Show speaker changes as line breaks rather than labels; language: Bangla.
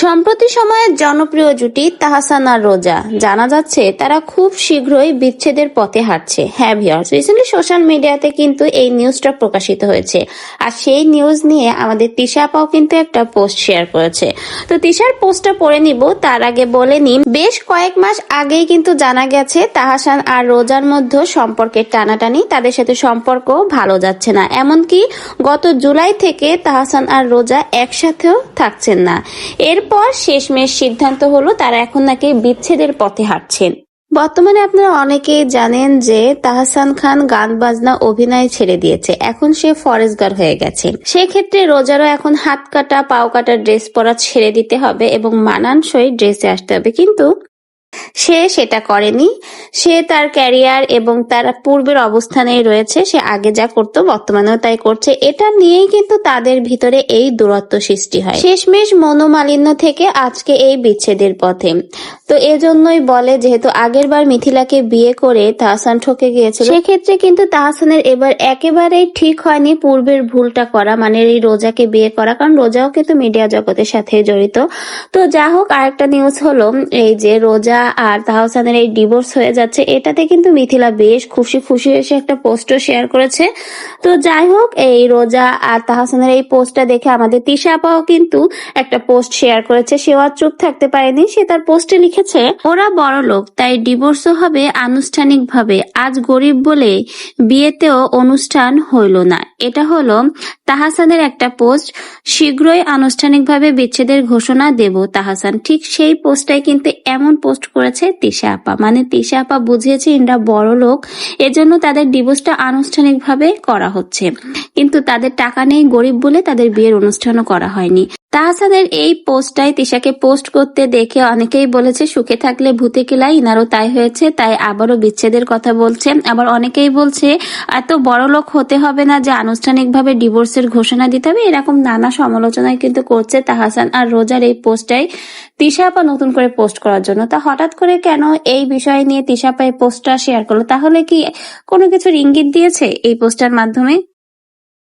সম্প্রতি সময়ের জনপ্রিয় জুটি তাহসান আর রোজা, জানা যাচ্ছে তারা খুব শীঘ্রই বিচ্ছেদের পথে হাঁটছে। হ্যাঁ ভিউয়ার্স, রিসেন্টলি সোশ্যাল মিডিয়াতে কিন্তু এই নিউজটা প্রকাশিত হয়েছে, আর সেই নিউজ নিয়ে আমাদের তিশা আপাও কিন্তু একটা পোস্ট শেয়ার করেছে। তো তিশার পোস্টটা পড়ে নিব, তার আগে বলে নিই, বেশ কয়েক মাস আগেই কিন্তু জানা গেছে তাহসান আর রোজার মধ্যে সম্পর্কের টানাটানি, তাদের সাথে সম্পর্ক ভালো যাচ্ছে না। এমনকি গত জুলাই থেকে তাহসান আর রোজা একসাথেও থাকছেন না। এরপর শেষমেশ সিদ্ধান্ত হলো তারা এখন নাকি বিচ্ছেদের পথে হাঁটছেন। বর্তমানে আপনারা অনেকেই জানেন যে তাহসান খান গান বাজনা অভিনয় ছেড়ে দিয়েছে, এখন সে ফরেস্ট গার্ড হয়ে গেছে। সেক্ষেত্রে রোজারও এখন হাত কাটা পাও কাটা ড্রেস পরা ছেড়ে দিতে হবে এবং মানানসই ড্রেসে আসতে হবে, কিন্তু সে সেটা করেনি। সে তার ক্যারিয়ার এবং তার পূর্বের অবস্থানেই রয়েছে, সে আগে যা করতো বর্তমানেও তাই করছে। এটা নিয়েই কিন্তু তাদের ভিতরে এই দূরত্ব সৃষ্টি হয়। শেষমেশ মনোমালিন্য থেকে আজকে এই বিচ্ছেদের পথে। তো এজন্যই বলে, যেহেতু আগের বার মিথিলাকে বিয়ে করে তাহসান ঠকে গিয়েছিল, সেক্ষেত্রে কিন্তু তাহসানের এবার একেবারেই ঠিক হয়নি পূর্বের ভুলটা করা, মানে এই রোজাকে বিয়ে করা, কারণ রোজাও কিন্তু মিডিয়া জগতের সাথে জড়িত। তো যা হোক, আরেকটা নিউজ হলো এই যে রোজা আর তাহসানের এই ডিভোর্স হয়ে যাচ্ছে, এটাতে কিন্তু মিথিলা বেশ খুশি এসে একটা পোস্টও শেয়ার করেছে। তো যাই হোক, এই রোজা আর তাহসানের এই পোস্টটা দেখে আমাদের তিশা আপাও কিন্তু একটা পোস্ট শেয়ার করেছে। সেও আর চুপ থাকতে পারেনি, সে তার পোস্টে লিখেছে, ওরা বড় লোক তাই ডিভোর্সও হবে আনুষ্ঠানিক ভাবে, আজ গরিব বলে বিয়েতেও অনুষ্ঠান হইল না। এটা হলো তাহসানের একটা পোস্ট, শীঘ্রই আনুষ্ঠানিকভাবে বিচ্ছেদের ঘোষণা দেব তাহসান। ঠিক সেই পোস্টটাই কিন্তু এমন পোস্ট করেছে তিশা আপা, মানে তিশা আপা বুঝিয়েছে ইন্দ্রা বড় লোক, এজন্য তাদের ডিভোর্সটা আনুষ্ঠানিকভাবে করা হচ্ছে, কিন্তু তাদের টাকা নেই, গরিব বলে তাদের বিয়ের অনুষ্ঠানও করা হয়নি। তাহসানের এই পোস্টটাই তিশাকে পোস্ট করতে দেখে অনেকেই বলেছে সুখে থাকলে ভূতে কিলাই, ইনারও তাই হয়েছে, তাই আবারও বিচ্ছেদের কথা বলছে। আবার অনেকেই বলছে এত বড় লোক হতে হবে না যে আনুষ্ঠানিকভাবে ডিভোর্সের ঘোষণা দিতে হবে, এরকম নানা সমালোচনায় কিন্তু করছে তাহসান আর রোজার এই পোস্টটাই তিশা আপা নতুন করে পোস্ট করার জন্য। তা হঠাৎ করে কেন এই বিষয় নিয়ে তিশা আপা এই পোস্টটা শেয়ার করলো? তাহলে কি কোনো কিছুর ইঙ্গিত দিয়েছে এই পোস্টার মাধ্যমে?